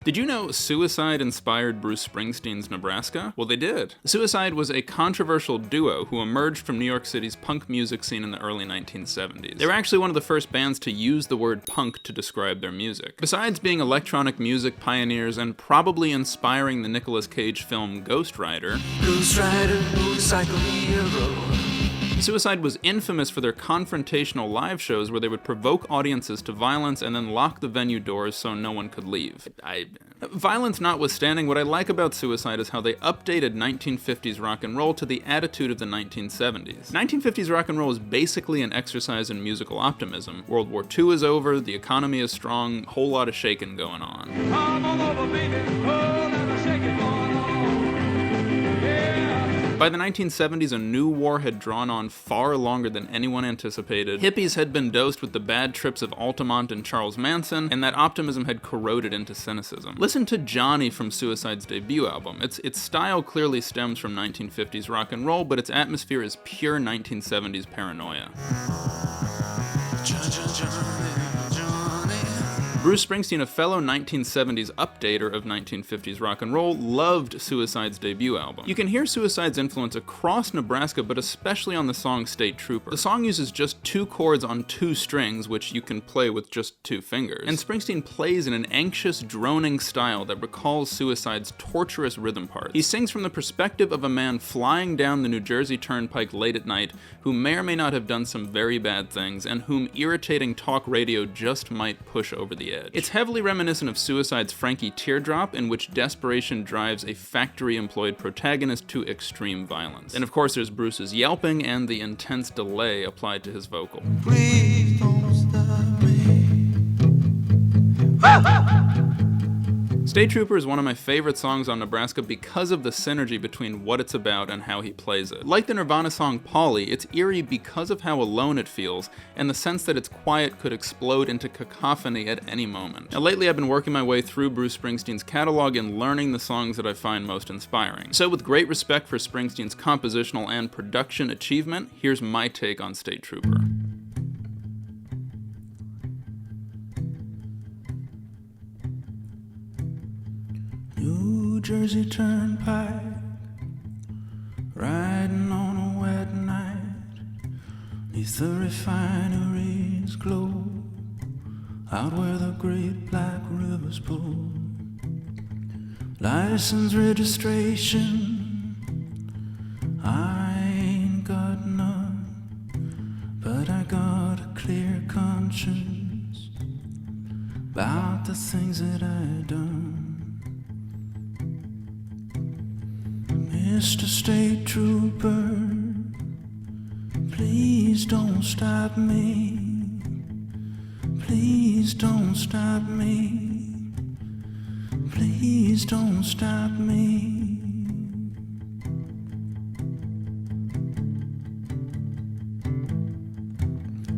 Did you know Suicide inspired Bruce Springsteen's Nebraska? Well, they did. Suicide was a controversial duo who emerged from New York City's punk music scene in the early 1970s. They were actually one of the first bands to use the word punk to describe their music. Besides being electronic music pioneers and probably inspiring the Nicolas Cage film Ghost Rider, motorcycle hero. Suicide was infamous for their confrontational live shows where they would provoke audiences to violence and then lock the venue doors so no one could leave. Violence notwithstanding, what I like about Suicide is how they updated 1950s rock and roll to the attitude of the 1970s. 1950s rock and roll is basically an exercise in musical optimism. World War II is over, the economy is strong, a whole lot of shaking going on. Come on over, baby. Whole lot of shaking going on. By the 1970s, a new war had drawn on far longer than anyone anticipated. Hippies had been dosed with the bad trips of Altamont and Charles Manson, and that optimism had corroded into cynicism. Listen to Johnny from Suicide's debut album. Its style clearly stems from 1950s rock and roll, but its atmosphere is pure 1970s paranoia. Bruce Springsteen, a fellow 1970s updater of 1950s rock and roll, loved Suicide's debut album. You can hear Suicide's influence across Nebraska, but especially on the song State Trooper. The song uses just 2 chords on 2 strings, which you can play with just 2 fingers. And Springsteen plays in an anxious, droning style that recalls Suicide's torturous rhythm part. He sings from the perspective of a man flying down the New Jersey Turnpike late at night, who may or may not have done some very bad things, and whom irritating talk radio just might push over the edge. It's heavily reminiscent of Suicide's Frankie Teardrop, in which desperation drives a factory-employed protagonist to extreme violence. And of course there's Bruce's yelping and the intense delay applied to his vocal. Please don't stop me. State Trooper is one of my favorite songs on Nebraska because of the synergy between what it's about and how he plays it. Like the Nirvana song Polly, it's eerie because of how alone it feels, and the sense that its quiet could explode into cacophony at any moment. Now lately I've been working my way through Bruce Springsteen's catalog and learning the songs that I find most inspiring. So with great respect for Springsteen's compositional and production achievement, here's my take on State Trooper. New Jersey Turnpike, riding on a wet night, neath the refineries glow, out where the great black rivers flow. License registration, I ain't got none, but I got a clear conscience about the things that I done. Mr. State Trooper, please don't stop me. Please don't stop me. Please don't stop me.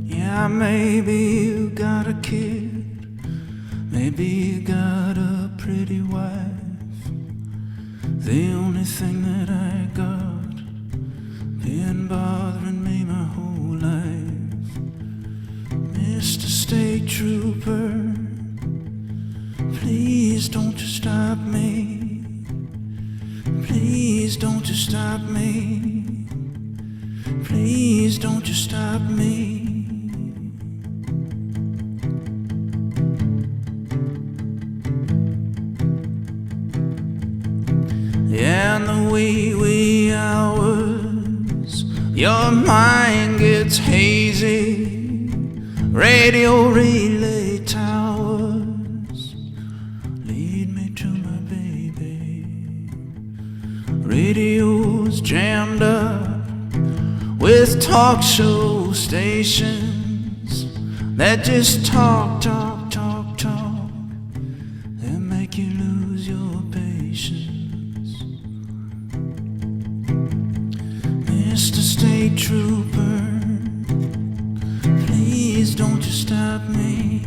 Yeah, maybe you got a kid, maybe you got a pretty wife. The only thing that I got been bothering me my whole life. Mr. State Trooper, please don't you stop me. Please don't you stop me. Please don't you stop me. Yeah, in the wee hours, your mind gets hazy. Radio relay towers lead me to my baby. Radio's jammed up with talk show stations that just talk, talk, talk, talk, and make you lose your patience. Mr. State Trooper, please don't you stop me.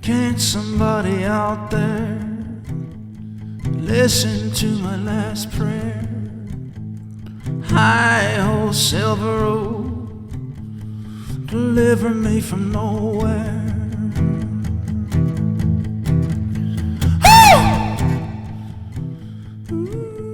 Can't somebody out there listen to my last prayer? Hi ho, Silver Oak, deliver me from nowhere. Ooh.